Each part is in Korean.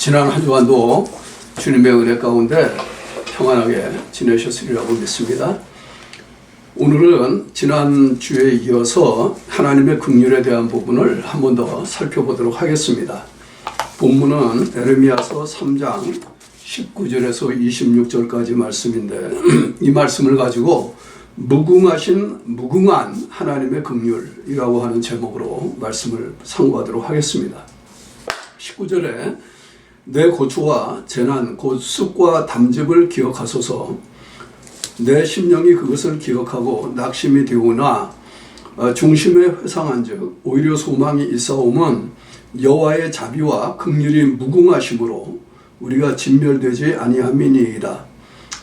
지난 한 주간도 주님의 은혜 가운데 평안하게 지내셨으리라고 믿습니다. 오늘은 지난주에 이어서 하나님의 긍휼에 대한 부분을 한 번 더 살펴보도록 하겠습니다. 본문은 에레미야서 3장 19절에서 26절까지 말씀인데 이 말씀을 가지고 무궁한 하나님의 긍휼이라고 하는 제목으로 말씀을 상고하도록 하겠습니다. 19절에 내 고초와 재난 곧 습과 담즙을 기억하소서. 내 심령이 그것을 기억하고 낙심이 되오나 중심에 회상한 즉 오히려 소망이 있사오면 여호와의 자비와 긍휼이 무궁하심으로 우리가 진멸되지 아니함이니이다.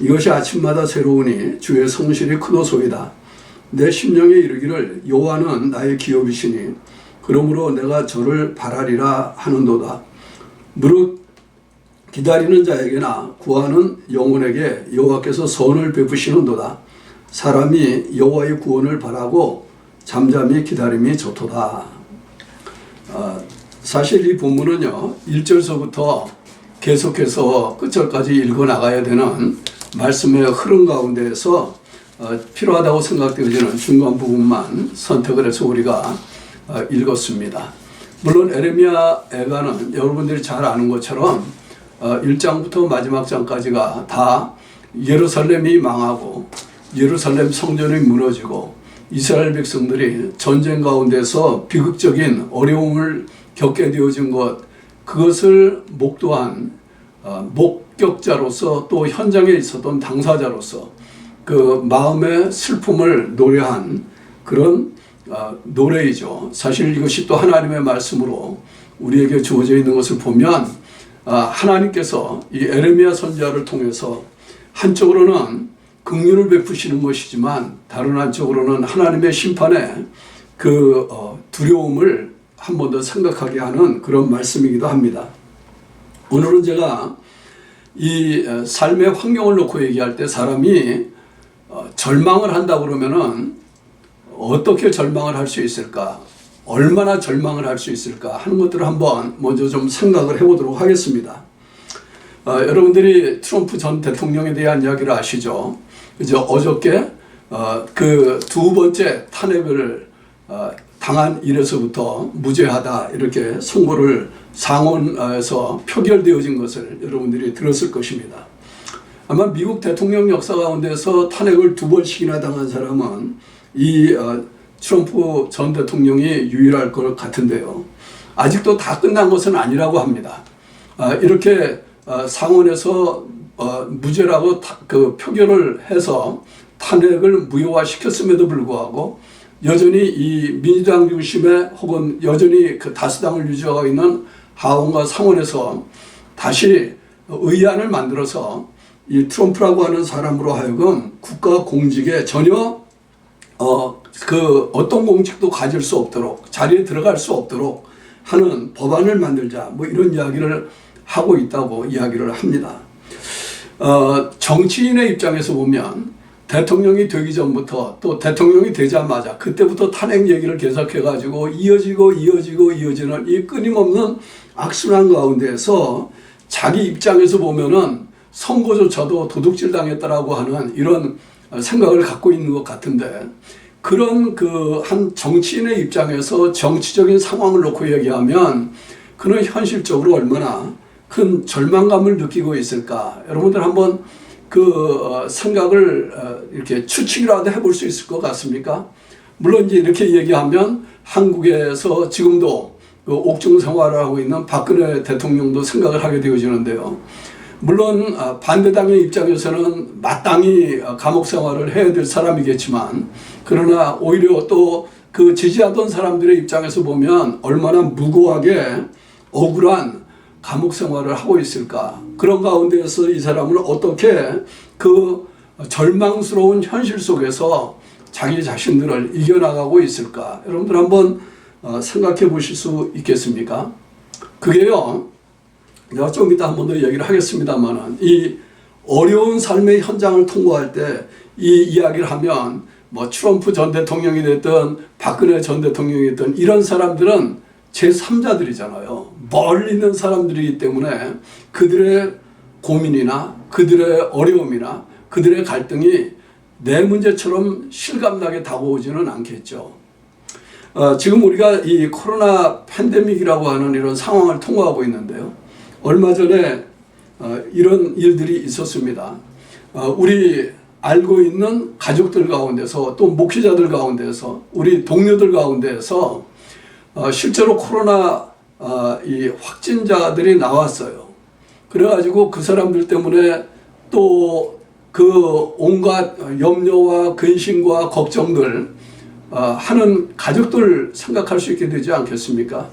이것이 아침마다 새로우니 주의 성실이 크도소이다. 내 심령에 이르기를 여호와는 나의 기업이시니 그러므로 내가 저를 바라리라 하는도다. 무릇 기다리는 자에게나 구하는 영혼에게 여호와께서 선을 베푸시는도다. 사람이 여호와의 구원을 바라고 잠잠히 기다림이 좋도다. 사실 이 본문은요 1절서부터 계속해서 끝절까지 읽어나가야 되는 말씀의 흐름 가운데에서 필요하다고 생각되어지는 중간 부분만 선택을 해서 우리가 읽었습니다. 물론 에레미야 애가는 여러분들이 잘 아는 것처럼 1장부터 마지막 장까지가 다 예루살렘이 망하고 예루살렘 성전이 무너지고 이스라엘 백성들이 전쟁 가운데서 비극적인 어려움을 겪게 되어진 것, 그것을 목도한 목격자로서 또 현장에 있었던 당사자로서 그 마음의 슬픔을 노래한 그런 노래이죠. 사실 이것이 또 하나님의 말씀으로 우리에게 주어져 있는 것을 보면 하나님께서 이 에레미야 선지자를 통해서 한쪽으로는 긍휼을 베푸시는 것이지만 다른 한쪽으로는 하나님의 심판의 그 두려움을 한 번 더 생각하게 하는 그런 말씀이기도 합니다. 오늘은 제가 이 삶의 환경을 놓고 얘기할 때 사람이 절망을 한다 그러면은 어떻게 절망을 할 수 있을까? 얼마나 절망을 할 수 있을까 하는 것들을 한번 먼저 좀 생각을 해보도록 하겠습니다. 여러분들이 트럼프 전 대통령에 대한 이야기를 아시죠? 이제 어저께 그 두 번째 탄핵을 당한 일에서부터 무죄하다 이렇게 선고를 상원에서 표결되어진 것을 여러분들이 들었을 것입니다. 아마 미국 대통령 역사 가운데서 탄핵을 두 번씩이나 당한 사람은 이 트럼프 전 대통령이 유일할 것 같은데요. 아직도 다 끝난 것은 아니라고 합니다. 이렇게 상원에서 무죄라고 그 표결을 해서 탄핵을 무효화시켰음에도 불구하고 여전히 이 민주당 중심의 혹은 여전히 그 다수당을 유지하고 있는 하원과 상원에서 다시 의안을 만들어서 이 트럼프라고 하는 사람으로 하여금 국가 공직에 전혀 어떤 공직도 가질 수 없도록 자리에 들어갈 수 없도록 하는 법안을 만들자 뭐 이런 이야기를 하고 있다고 이야기를 합니다. 정치인의 입장에서 보면 대통령이 되기 전부터 또 대통령이 되자마자 그때부터 탄핵 얘기를 계속해가지고 이어지는 이 끊임없는 악순환 가운데에서 자기 입장에서 보면은 선거조차도 도둑질 당했다라고 하는 이런 생각을 갖고 있는 것 같은데 그런 그 한 정치인의 입장에서 정치적인 상황을 놓고 얘기하면 그는 현실적으로 얼마나 큰 절망감을 느끼고 있을까? 여러분들 한번 그 생각을 이렇게 추측이라도 해볼 수 있을 것 같습니까? 물론 이제 이렇게 얘기하면 한국에서 지금도 그 옥중 생활을 하고 있는 박근혜 대통령도 생각을 하게 되어지는데요. 물론 반대당의 입장에서는 마땅히 감옥 생활을 해야 될 사람이겠지만 그러나 오히려 또 그 지지하던 사람들의 입장에서 보면 얼마나 무고하게 억울한 감옥 생활을 하고 있을까. 그런 가운데에서 이 사람은 어떻게 그 절망스러운 현실 속에서 자기 자신들을 이겨나가고 있을까. 여러분들 한번 생각해 보실 수 있겠습니까? 그게요. 내가 좀 이따 한 번 더 얘기를 하겠습니다만 이 어려운 삶의 현장을 통과할 때 이 이야기를 하면 뭐 트럼프 전 대통령이 됐든 박근혜 전 대통령이 됐든 이런 사람들은 제3자들이잖아요. 멀리 있는 사람들이기 때문에 그들의 고민이나 그들의 어려움이나 그들의 갈등이 내 문제처럼 실감나게 다가오지는 않겠죠. 지금 우리가 이 코로나 팬데믹이라고 하는 이런 상황을 통과하고 있는데요. 얼마 전에 이런 일들이 있었습니다. 우리 알고 있는 가족들 가운데서 또 목회자들 가운데서 우리 동료들 가운데서 실제로 코로나 이 확진자들이 나왔어요. 그래가지고 그 사람들 때문에 또 그 온갖 염려와 근심과 걱정들 하는 가족들 생각할 수 있게 되지 않겠습니까?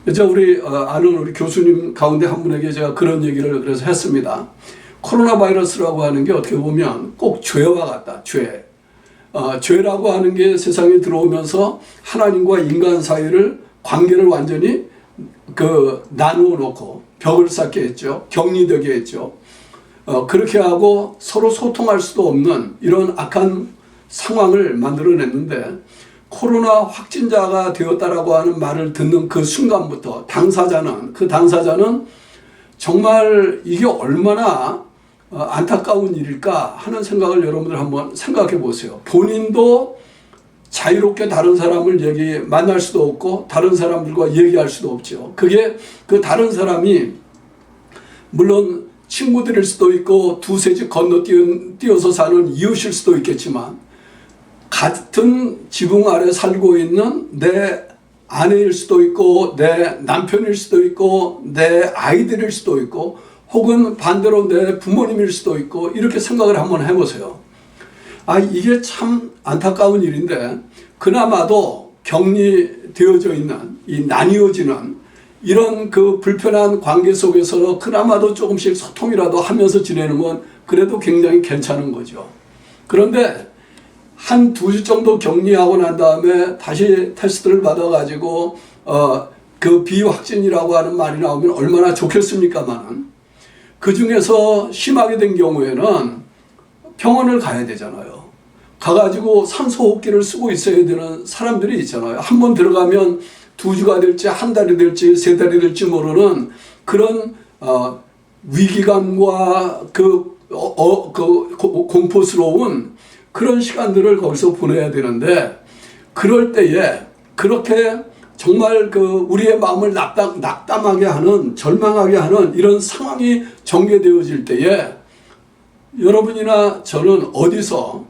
그래서 우리 아는 우리 교수님 가운데 한 분에게 제가 그런 얘기를 그래서 했습니다. 코로나 바이러스라고 하는 게 어떻게 보면 꼭 죄와 같다. 죄. 죄라고 하는 게 세상에 들어오면서 하나님과 인간 사이를 관계를 완전히 나누어 놓고 벽을 쌓게 했죠. 격리되게 했죠. 그렇게 하고 서로 소통할 수도 없는 이런 악한 상황을 만들어냈는데 코로나 확진자가 되었다라고 하는 말을 듣는 그 순간부터 당사자는 정말 이게 얼마나 안타까운 일일까 하는 생각을 여러분들 한번 생각해 보세요. 본인도 자유롭게 다른 사람을 만날 수도 없고 다른 사람들과 얘기할 수도 없죠. 그게 그 다른 사람이 물론 친구들일 수도 있고 두세 집 건너뛰어서 사는 이웃일 수도 있겠지만 같은 지붕 아래 살고 있는 내 아내일 수도 있고 내 남편일 수도 있고 내 아이들일 수도 있고 혹은 반대로 내 부모님일 수도 있고 이렇게 생각을 한번 해보세요. 이게 참 안타까운 일인데 그나마도 격리되어져 있는 이 나뉘어지는 이런 그 불편한 관계 속에서 그나마도 조금씩 소통이라도 하면서 지내는 건 그래도 굉장히 괜찮은 거죠. 그런데 한 2주 정도 격리하고 난 다음에 다시 테스트를 받아가지고 그 비확진이라고 하는 말이 나오면 얼마나 좋겠습니까만은 그 중에서 심하게 된 경우에는 병원을 가야 되잖아요. 가가지고 산소호흡기를 쓰고 있어야 되는 사람들이 있잖아요. 한 번 들어가면 2주가 될지 한 달이 될지 3달이 될지 모르는 그런 위기감과 공포스러운 그런 시간들을 거기서 보내야 되는데 그럴 때에 그렇게 정말 우리의 마음을 낙담하게 하는 절망하게 하는 이런 상황이 전개되어질 때에 여러분이나 저는 어디서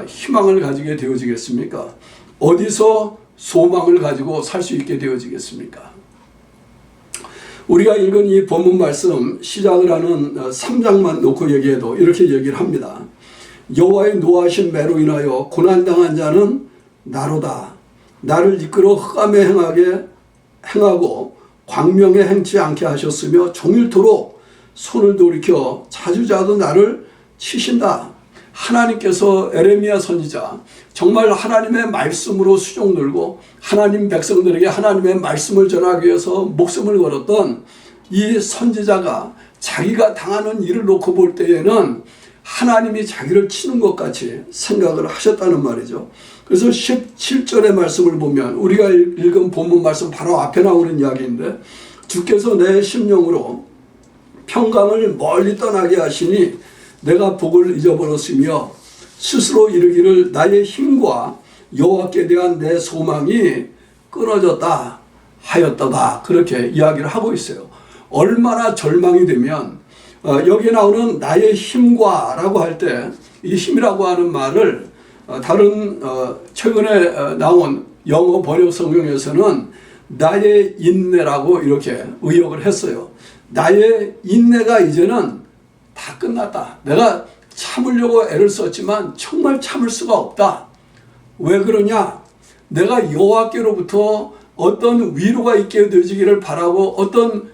희망을 가지게 되어지겠습니까? 어디서 소망을 가지고 살 수 있게 되어지겠습니까? 우리가 읽은 이 본문 말씀 시작을 하는 3장만 놓고 얘기해도 이렇게 얘기를 합니다. 여호와의 노하신 매로 인하여 고난당한 자는 나로다. 나를 이끌어 흑암에 행하고 광명에 행치 않게 하셨으며 종일토록 손을 돌이켜 자주자도 나를 치신다. 하나님께서 에레미야 선지자 정말 하나님의 말씀으로 수종 들고 하나님 백성들에게 하나님의 말씀을 전하기 위해서 목숨을 걸었던 이 선지자가 자기가 당하는 일을 놓고 볼 때에는 하나님이 자기를 치는 것 같이 생각을 하셨다는 말이죠. 그래서 17절의 말씀을 보면 우리가 읽은 본문 말씀 바로 앞에 나오는 이야기인데 주께서 내 심령으로 평강을 멀리 떠나게 하시니 내가 복을 잊어버렸으며 스스로 이르기를 나의 힘과 여호와께 대한 내 소망이 끊어졌다 하였다다 그렇게 이야기를 하고 있어요. 얼마나 절망이 되면 여기에 나오는 나의 힘과 라고 할 때 이 힘이라고 하는 말을 다른 최근에 나온 영어 번역 성경에서는 나의 인내라고 이렇게 의역을 했어요. 나의 인내가 이제는 다 끝났다. 내가 참으려고 애를 썼지만 정말 참을 수가 없다. 왜 그러냐? 내가 여호와께로부터 어떤 위로가 있게 되어지기를 바라고 어떤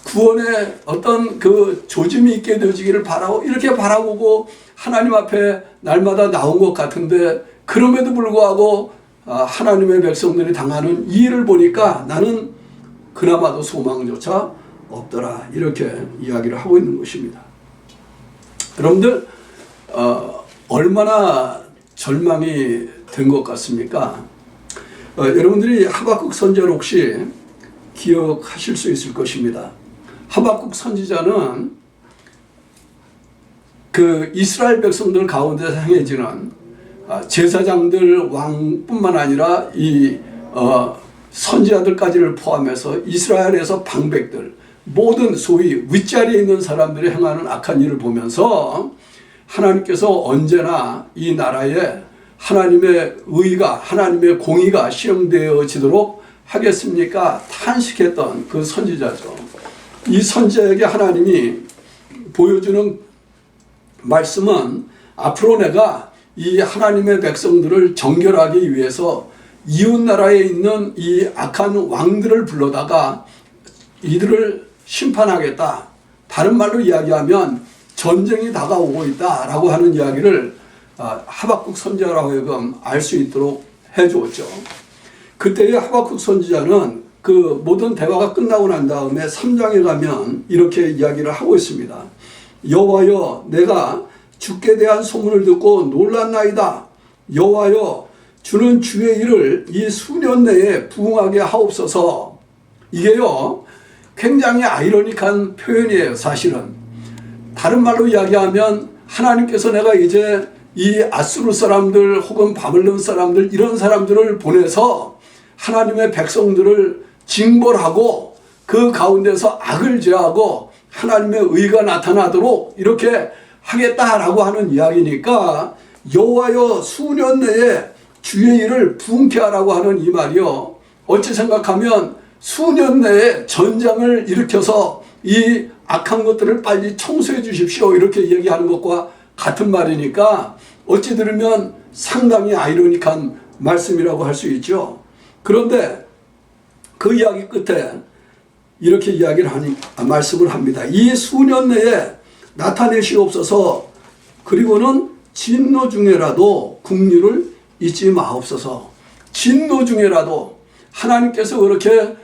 구원의 어떤 그 조짐이 있게 되어지기를 바라고 이렇게 바라보고 하나님 앞에 날마다 나온 것 같은데 그럼에도 불구하고 하나님의 백성들이 당하는 이 일을 보니까 나는 그나마도 소망조차 없더라 이렇게 이야기를 하고 있는 것입니다. 여러분들 얼마나 절망이 된 것 같습니까? 여러분들이 하박국 선지자를 혹시 기억하실 수 있을 것입니다. 하박국 선지자는 그 이스라엘 백성들 가운데 행해지는 제사장들 왕뿐만 아니라 이 선지자들까지를 포함해서 이스라엘에서 방백들 모든 소위 윗자리에 있는 사람들이 행하는 악한 일을 보면서 하나님께서 언제나 이 나라에 하나님의 의가 하나님의 공의가 시행되어지도록 하겠습니까? 탄식했던 그 선지자죠. 이 선지자에게 하나님이 보여주는 말씀은 앞으로 내가 이 하나님의 백성들을 정결하기 위해서 이웃 나라에 있는 이 악한 왕들을 불러다가 이들을 심판하겠다. 다른 말로 이야기하면 전쟁이 다가오고 있다라고 하는 이야기를 하박국 선지자로 하여금 알 수 있도록 해주었죠. 그때의 하박국 선지자는 그 모든 대화가 끝나고 난 다음에 3장에 가면 이렇게 이야기를 하고 있습니다. 여호와여, 내가 주께 대한 소문을 듣고 놀랐나이다. 여호와여, 주는 주의 일을 이 수년 내에 부응하게 하옵소서. 이게요 굉장히 아이러니한 표현이에요. 사실은 다른 말로 이야기하면 하나님께서 내가 이제 이 아수르 사람들 혹은 바벨론 사람들 이런 사람들을 보내서 하나님의 백성들을 징벌하고 그 가운데서 악을 제하고 하나님의 의가 나타나도록 이렇게 하겠다라고 하는 이야기니까 여호와여 수년 내에 주의 일을 부응케 하라고 하는 이 말이요. 어찌 생각하면 수년 내에 전장을 일으켜서 이 악한 것들을 빨리 청소해 주십시오 이렇게 얘기하는 것과 같은 말이니까 어찌 들으면 상당히 아이러니한 말씀이라고 할 수 있죠. 그런데 그 이야기 끝에 이렇게 말씀을 합니다. 이 수년 내에 나타내시옵소서. 그리고는 진노 중에라도 국률을 잊지 마옵소서. 진노 중에라도 하나님께서 그렇게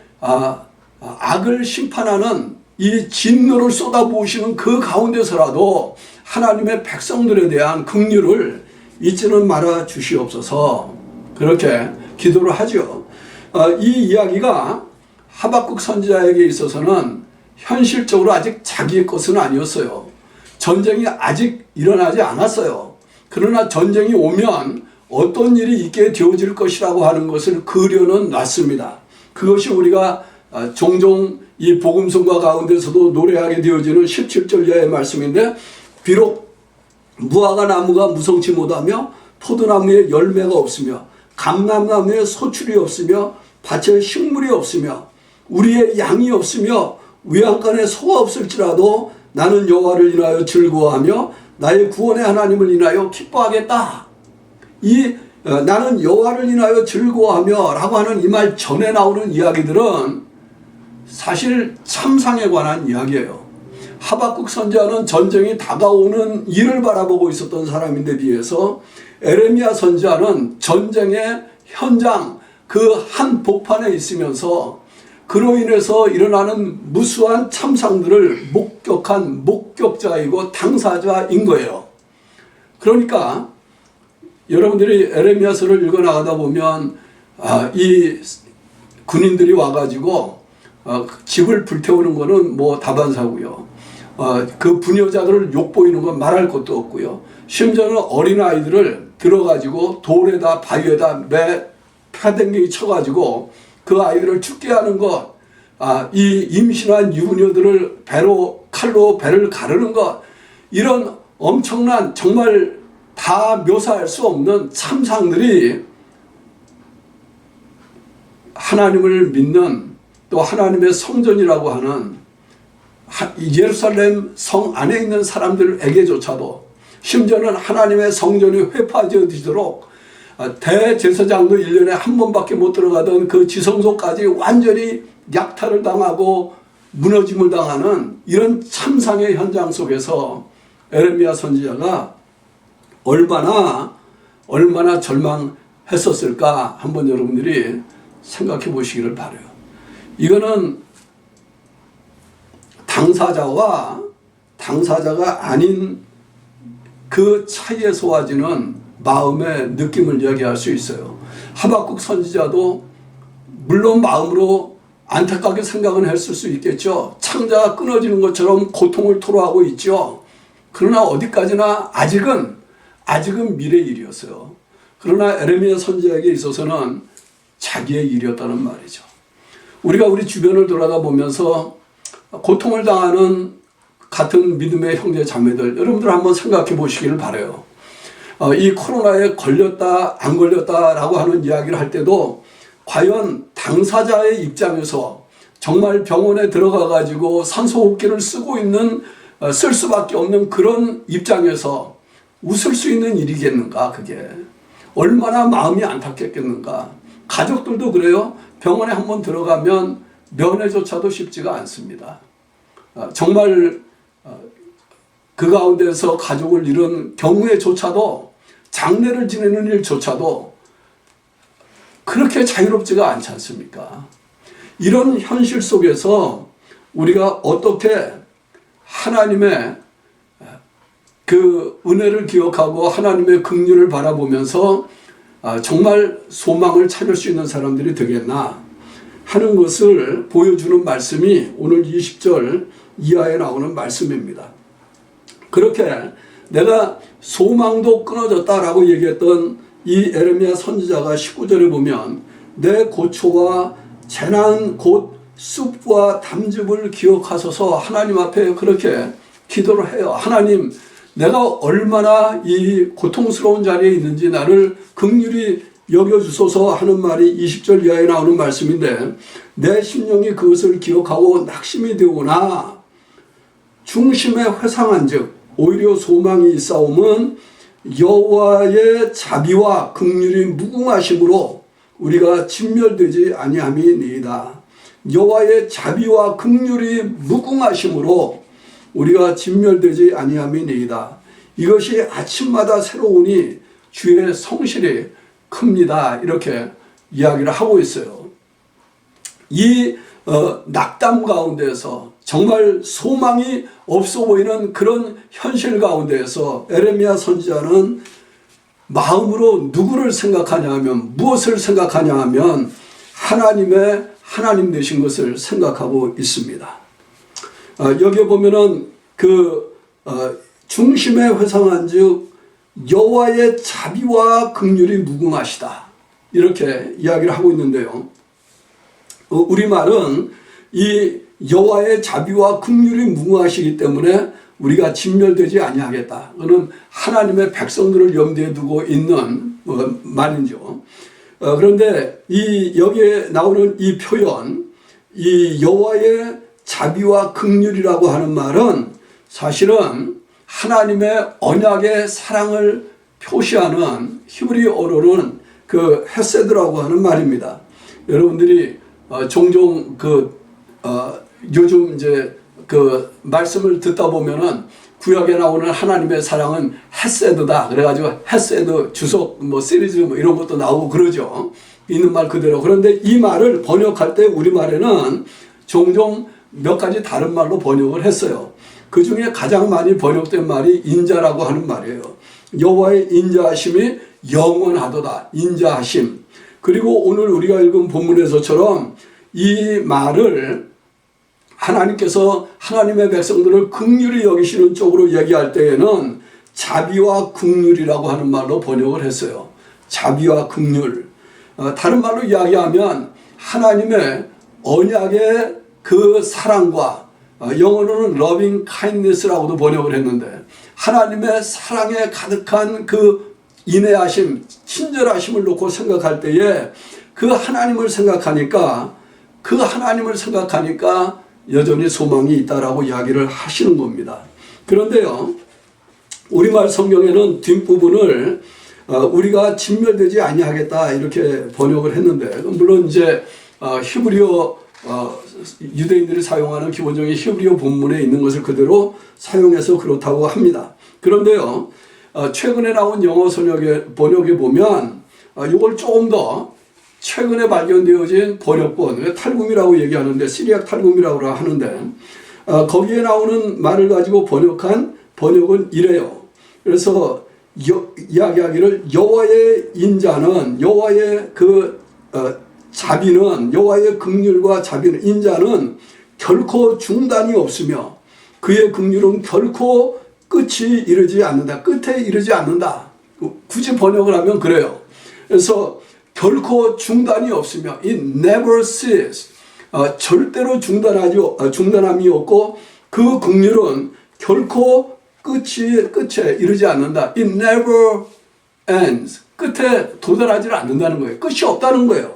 악을 심판하는 이 진노를 쏟아부으시는 그 가운데서라도 하나님의 백성들에 대한 긍휼을 잊지는 말아 주시옵소서. 그렇게 기도를 하죠. 이 이야기가 하박국 선지자에게 있어서는 현실적으로 아직 자기의 것은 아니었어요. 전쟁이 아직 일어나지 않았어요. 그러나 전쟁이 오면 어떤 일이 있게 되어질 것이라고 하는 것을 그려는 놨습니다. 그것이 우리가 종종 이 복음성가 가운데서도 노래하게 되어지는 17절 이하의 말씀인데, 비록 무화과 나무가 무성치 못하며 포도나무에 열매가 없으며 감람나무에 소출이 없으며 밭에 식물이 없으며 우리의 양이 없으며 외양간에 소가 없을지라도 나는 여호와를 인하여 즐거워하며 나의 구원의 하나님을 인하여 기뻐하겠다. 나는 여호와를 인하여 즐거워하며 라고 하는 이 말 전에 나오는 이야기들은 사실 참상에 관한 이야기예요. 하박국 선지자는 전쟁이 다가오는 일을 바라보고 있었던 사람인데 비해서 에레미야 선지자는 전쟁의 현장 그 한 복판에 있으면서 그로 인해서 일어나는 무수한 참상들을 목격한 목격자이고 당사자인 거예요. 그러니까 여러분들이 에레미야서를 읽어나가다 보면 이 군인들이 와가지고 집을 불태우는 거는 뭐 다반사고요. 그 부녀자들을 욕보이는 건 말할 것도 없고요. 심지어는 어린아이들을 들어가지고 돌에다 바위에다 패댕기 쳐가지고 그 아이들을 죽게 하는 것, 이 임신한 유부녀들을 칼로 배를 가르는 것, 이런 엄청난 정말 다 묘사할 수 없는 참상들이 하나님을 믿는 또 하나님의 성전이라고 하는 예루살렘 성 안에 있는 사람들에게조차도, 심지어는 하나님의 성전이 회파되어지도록 대제사장도 1년에 한 번밖에 못 들어가던 그 지성소까지 완전히 약탈을 당하고 무너짐을 당하는 이런 참상의 현장 속에서 에레미야 선지자가 얼마나 절망했었을까 한번 여러분들이 생각해 보시기를 바라요. 이거는 당사자와 당사자가 아닌 그 차이에 쏟아지는 마음의 느낌을 이야기할 수 있어요. 하박국 선지자도 물론 마음으로 안타깝게 생각은 했을 수 있겠죠. 창자가 끊어지는 것처럼 고통을 토로하고 있죠. 그러나 어디까지나 아직은 미래의 일이었어요. 그러나 에레미야 선지자에게 있어서는 자기의 일이었다는 말이죠. 우리가 우리 주변을 돌아다 보면서 고통을 당하는 같은 믿음의 형제 자매들, 여러분들 한번 생각해 보시기를 바라요. 이 코로나에 걸렸다 안 걸렸다라고 하는 이야기를 할 때도 과연 당사자의 입장에서 정말 병원에 들어가 가지고 산소호흡기를 쓸 수밖에 없는 그런 입장에서 웃을 수 있는 일이겠는가. 그게 얼마나 마음이 안타깝겠는가. 가족들도 그래요. 병원에 한번 들어가면 면회조차도 쉽지가 않습니다. 정말 그 가운데서 가족을 잃은 경우에조차도, 장례를 지내는 일조차도 그렇게 자유롭지가 않지 않습니까? 이런 현실 속에서 우리가 어떻게 하나님의 그 은혜를 기억하고 하나님의 긍휼을 바라보면서 정말 소망을 찾을 수 있는 사람들이 되겠나 하는 것을 보여주는 말씀이 오늘 20절 이하에 나오는 말씀입니다. 그렇게 내가 소망도 끊어졌다라고 얘기했던 이 에레미야 선지자가 19절에 보면 내 고초와 재난 곧 숲과 담즙을 기억하소서 하나님 앞에 그렇게 기도를 해요. 하나님, 내가 얼마나 이 고통스러운 자리에 있는지 나를 긍휼히 여겨주소서 하는 말이 20절 이하에 나오는 말씀인데, 내 심령이 그것을 기억하고 낙심이 되오나 중심에 회상한 즉 오히려 소망이 있사옴은 여호와의 자비와 긍휼이 무궁하심으로 우리가 진멸되지 아니함이니이다. 여호와의 자비와 긍휼이 무궁하심으로 우리가 진멸되지 아니함이니이다. 이것이 아침마다 새로우니 주의 성실이 큽니다. 이렇게 이야기를 하고 있어요. 이 낙담 가운데서 정말 소망이 없어 보이는 그런 현실 가운데에서 에레미야 선지자는 마음으로 누구를 생각하냐 하면, 무엇을 생각하냐 하면 하나님 되신 것을 생각하고 있습니다. 여기에 보면은 중심에 회상한 즉 여호와의 자비와 긍휼이 무궁하시다 이렇게 이야기를 하고 있는데요. 우리말은 이 여호와의 자비와 긍휼이 무궁하시기 때문에 우리가 진멸되지 아니하겠다. 그는 하나님의 백성들을 염두에 두고 있는 말이죠. 그런데 여기에 나오는 이 표현, 이 여호와의 자비와 긍휼이라고 하는 말은 사실은 하나님의 언약의 사랑을 표시하는 히브리어로는 그 헤세드라고 하는 말입니다. 여러분들이 종종 요즘 이제 그 말씀을 듣다 보면은 구약에 나오는 하나님의 사랑은 헤세드다. 그래가지고 헤세드 주석 시리즈 이런 것도 나오고 그러죠. 있는 말 그대로. 그런데 이 말을 번역할 때 우리말에는 종종 몇 가지 다른 말로 번역을 했어요. 그 중에 가장 많이 번역된 말이 인자라고 하는 말이에요. 여호와의 인자하심이 영원하도다. 인자하심. 그리고 오늘 우리가 읽은 본문에서처럼 이 말을 하나님께서 하나님의 백성들을 긍휼히 여기시는 쪽으로 얘기할 때에는 자비와 긍휼이라고 하는 말로 번역을 했어요. 자비와 긍휼. 다른 말로 이야기하면 하나님의 언약의 그 사랑과 영어로는 loving kindness라고도 번역을 했는데 하나님의 사랑에 가득한 그 인내하심, 친절하심을 놓고 생각할 때에 그 하나님을 생각하니까 여전히 소망이 있다라고 이야기를 하시는 겁니다. 그런데요, 우리말 성경에는 뒷부분을 우리가 진멸되지 아니하겠다 이렇게 번역을 했는데, 물론 이제 히브리어 유대인들이 사용하는 기본적인 히브리어 본문에 있는 것을 그대로 사용해서 그렇다고 합니다. 그런데요, 최근에 나온 영어 번역에 보면 이걸 조금 더 최근에 발견되어진 번역본, 탈굼이라고 얘기하는데 시리악 탈굼이라고 하는데 거기에 나오는 말을 가지고 번역한 번역은 이래요. 그래서 이야기하기를 여호와의 인자는 여호와의 자비는 여호와의 긍휼과 자비는 인자는 결코 중단이 없으며 그의 긍휼은 결코 끝이 이르지 않는다. 끝에 이르지 않는다. 굳이 번역을 하면 그래요. 그래서 결코 중단이 없으며 it never ceases. 절대로 중단함이 없고 그 긍휼은 결코 끝에 이르지 않는다. It never ends. 끝에 도달하지 않는다는 거예요. 끝이 없다는 거예요.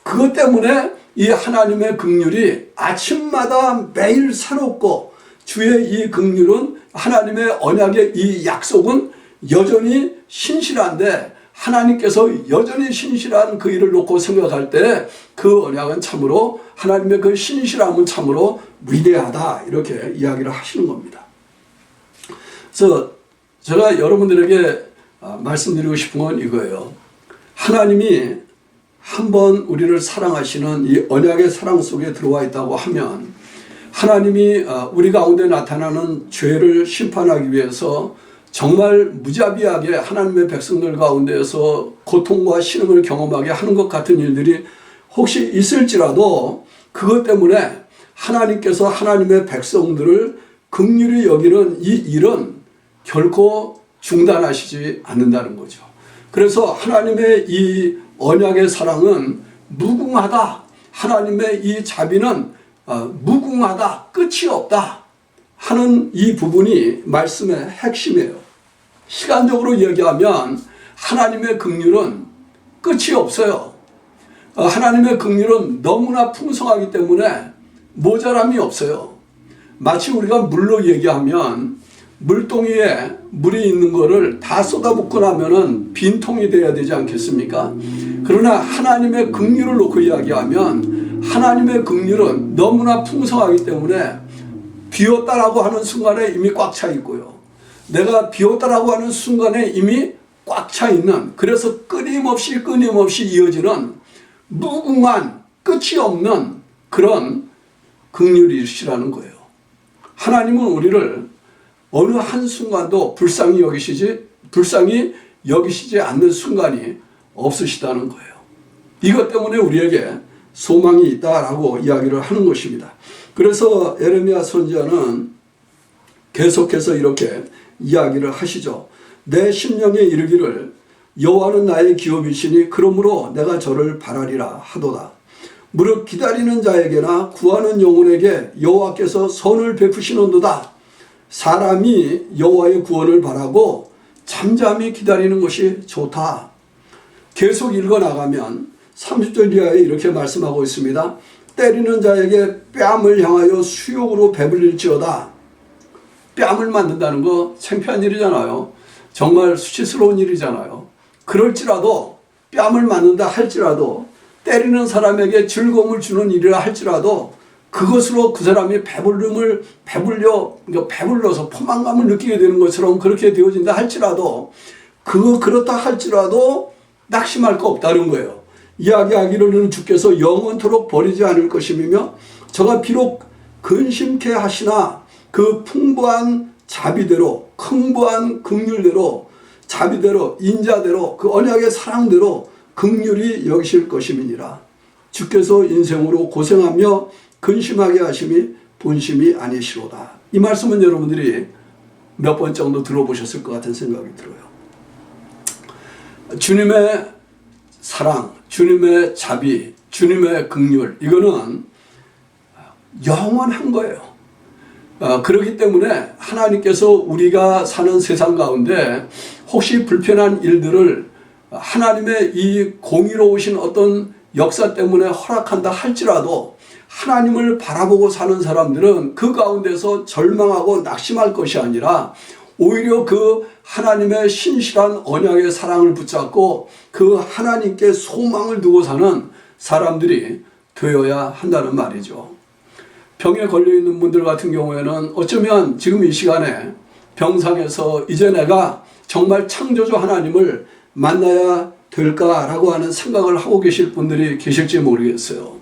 그것 때문에 이 하나님의 긍휼이 아침마다 매일 새롭고 주의 이 긍휼은 하나님의 언약의 이 약속은 여전히 신실한데 하나님께서 여전히 신실한 그 일을 놓고 생각할 때 그 언약은 참으로 하나님의 그 신실함은 참으로 위대하다 이렇게 이야기를 하시는 겁니다. 그래서 제가 여러분들에게 말씀드리고 싶은 건 이거예요. 하나님이 한번 우리를 사랑하시는 이 언약의 사랑 속에 들어와 있다고 하면 하나님이 우리 가운데 나타나는 죄를 심판하기 위해서 정말 무자비하게 하나님의 백성들 가운데에서 고통과 신음을 경험하게 하는 것 같은 일들이 혹시 있을지라도 그것 때문에 하나님께서 하나님의 백성들을 긍휼히 여기는 이 일은 결코 중단하시지 않는다는 거죠. 그래서 하나님의 이 언약의 사랑은 무궁하다. 하나님의 이 자비는 무궁하다. 끝이 없다. 하는 이 부분이 말씀의 핵심이에요. 시간적으로 얘기하면 하나님의 긍휼은 끝이 없어요. 하나님의 긍휼은 너무나 풍성하기 때문에 모자람이 없어요. 마치 우리가 물로 얘기하면 물동이에 물이 있는 거를 다 쏟아붓고 나면은 빈통이 돼야 되지 않겠습니까? 그러나 하나님의 긍휼을 놓고 이야기하면 하나님의 긍휼은 너무나 풍성하기 때문에 비었다라고 하는 순간에 이미 꽉 차 있고요. 내가 비었다라고 하는 순간에 이미 꽉 차 있는, 그래서 끊임없이 이어지는 무궁한 끝이 없는 그런 긍휼이시라는 거예요. 하나님은 우리를 어느 한순간도 불쌍히 여기시지 않는 순간이 없으시다는 거예요. 이것 때문에 우리에게 소망이 있다라고 이야기를 하는 것입니다. 그래서 에레미야 선지자는 계속해서 이렇게 이야기를 하시죠. 내 심령에 이르기를 여호와는 나의 기업이시니 그러므로 내가 저를 바라리라 하도다. 무릇 기다리는 자에게나 구하는 영혼에게 여호와께서 선을 베푸시는도다. 사람이 여호와의 구원을 바라고 잠잠히 기다리는 것이 좋다. 계속 읽어나가면 30절 이하에 이렇게 말씀하고 있습니다. 때리는 자에게 뺨을 향하여 수욕으로 배불릴지어다. 뺨을 만든다는 거 창피한 일이잖아요. 정말 수치스러운 일이잖아요. 그럴지라도 뺨을 맞는다 할지라도 때리는 사람에게 즐거움을 주는 일이라 할지라도 그것으로 그 사람이 배불러서 포만감을 느끼게 되는 것처럼 그렇게 되어진다 할지라도 그렇다 할지라도 낙심할 거 없다는 거예요. 이야기하기로는 주께서 영원토록 버리지 않을 것이며 저가 비록 근심케 하시나 그 풍부한 자비대로 풍부한 긍휼대로 자비대로 인자대로 그 언약의 사랑대로 긍휼히 여기실 것임이니라. 주께서 인생으로 고생하며 근심하게 하심이 본심이 아니시로다. 이 말씀은 여러분들이 몇 번 정도 들어보셨을 것 같은 생각이 들어요. 주님의 사랑, 주님의 자비, 주님의 긍휼, 이거는 영원한 거예요. 그렇기 때문에 하나님께서 우리가 사는 세상 가운데 혹시 불편한 일들을 하나님의 이 공의로우신 어떤 역사 때문에 허락한다 할지라도 하나님을 바라보고 사는 사람들은 그 가운데서 절망하고 낙심할 것이 아니라 오히려 그 하나님의 신실한 언약의 사랑을 붙잡고 그 하나님께 소망을 두고 사는 사람들이 되어야 한다는 말이죠. 병에 걸려있는 분들 같은 경우에는 어쩌면 지금 이 시간에 병상에서 이제 내가 정말 창조주 하나님을 만나야 될까라고 하는 생각을 하고 계실 분들이 계실지 모르겠어요.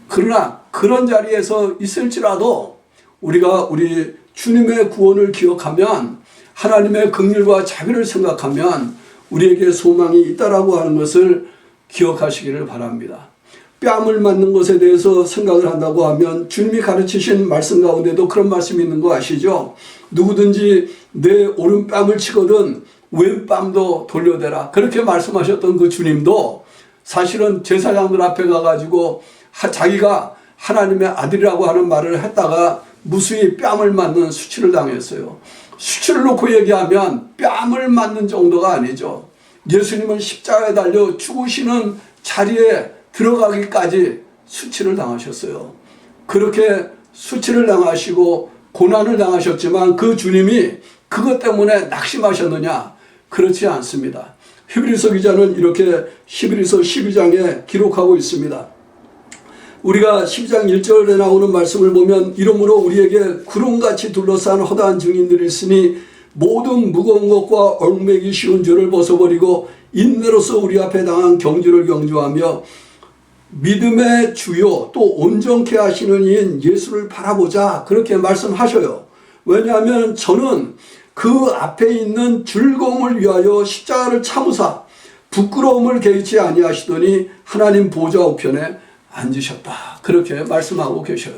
그러나 그런 자리에서 있을지라도 우리가 우리 주님의 구원을 기억하면 하나님의 긍휼과 자비를 생각하면 우리에게 소망이 있다라고 하는 것을 기억하시기를 바랍니다. 뺨을 맞는 것에 대해서 생각을 한다고 하면 주님이 가르치신 말씀 가운데도 그런 말씀이 있는 거 아시죠? 누구든지 내 오른뺨을 치거든 왼뺨도 돌려대라. 그렇게 말씀하셨던 그 주님도 사실은 제사장들 앞에 가가지고 자기가 하나님의 아들이라고 하는 말을 했다가 무수히 뺨을 맞는 수치를 당했어요. 수치를 놓고 얘기하면 뺨을 맞는 정도가 아니죠. 예수님은 십자가에 달려 죽으시는 자리에 들어가기까지 수치를 당하셨어요. 그렇게 수치를 당하시고 고난을 당하셨지만 그 주님이 그것 때문에 낙심하셨느냐? 그렇지 않습니다. 히브리서 기자는 이렇게 히브리서 12장에 기록하고 있습니다. 우리가 12장 1절에 나오는 말씀을 보면 이러므로 우리에게 구름같이 둘러싼 허다한 증인들이 있으니 모든 무거운 것과 얽매기 쉬운 죄를 벗어버리고 인내로서 우리 앞에 당한 경주를 경주하며 믿음의 주요 또 온전케 하시는 이인 예수를 바라보자. 그렇게 말씀하셔요. 왜냐하면 저는 그 앞에 있는 즐거움을 위하여 십자가를 참으사 부끄러움을 개의치 아니하시더니 하나님 보좌 우편에 앉으셨다. 그렇게 말씀하고 계셔요.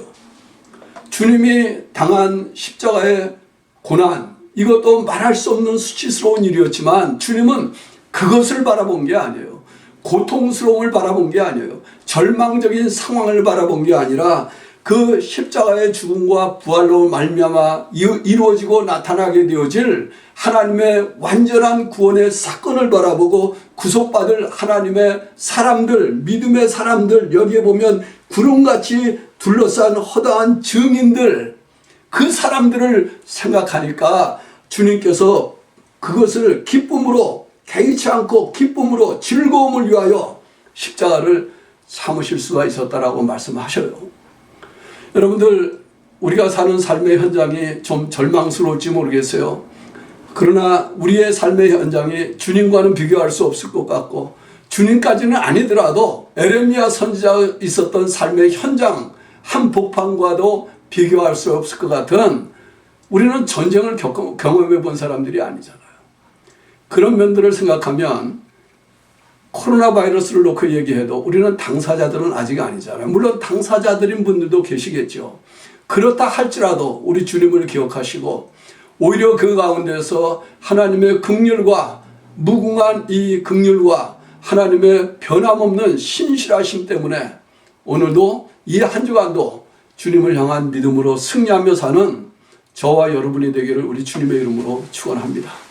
주님이 당한 십자가의 고난, 이것도 말할 수 없는 수치스러운 일이었지만 주님은 그것을 바라본 게 아니에요. 고통스러움을 바라본 게 아니에요. 절망적인 상황을 바라본 게 아니라 그 십자가의 죽음과 부활로 말미암아 이루어지고 나타나게 되어질 하나님의 완전한 구원의 사건을 바라보고 구속받을 하나님의 사람들, 믿음의 사람들, 여기에 보면 구름같이 둘러싼 허다한 증인들, 그 사람들을 생각하니까 주님께서 그것을 기쁨으로 개의치 않고 기쁨으로 즐거움을 위하여 십자가를 참으실 수가 있었다라고 말씀하셔요. 여러분들, 우리가 사는 삶의 현장이 좀 절망스러울지 모르겠어요. 그러나 우리의 삶의 현장이 주님과는 비교할 수 없을 것 같고, 주님까지는 아니더라도 에레미야 선지자가 있었던 삶의 현장 한복판과도 비교할 수 없을 것 같은, 우리는 전쟁을 경험해 본 사람들이 아니잖아요. 그런 면들을 생각하면 코로나 바이러스를 놓고 얘기해도 우리는 당사자들은 아직 아니잖아요. 물론 당사자들인 분들도 계시겠죠. 그렇다 할지라도 우리 주님을 기억하시고 오히려 그 가운데서 하나님의 긍휼과 무궁한 이 긍휼과 하나님의 변함없는 신실하심 때문에 오늘도 이 한 주간도 주님을 향한 믿음으로 승리하며 사는 저와 여러분이 되기를 우리 주님의 이름으로 축원합니다.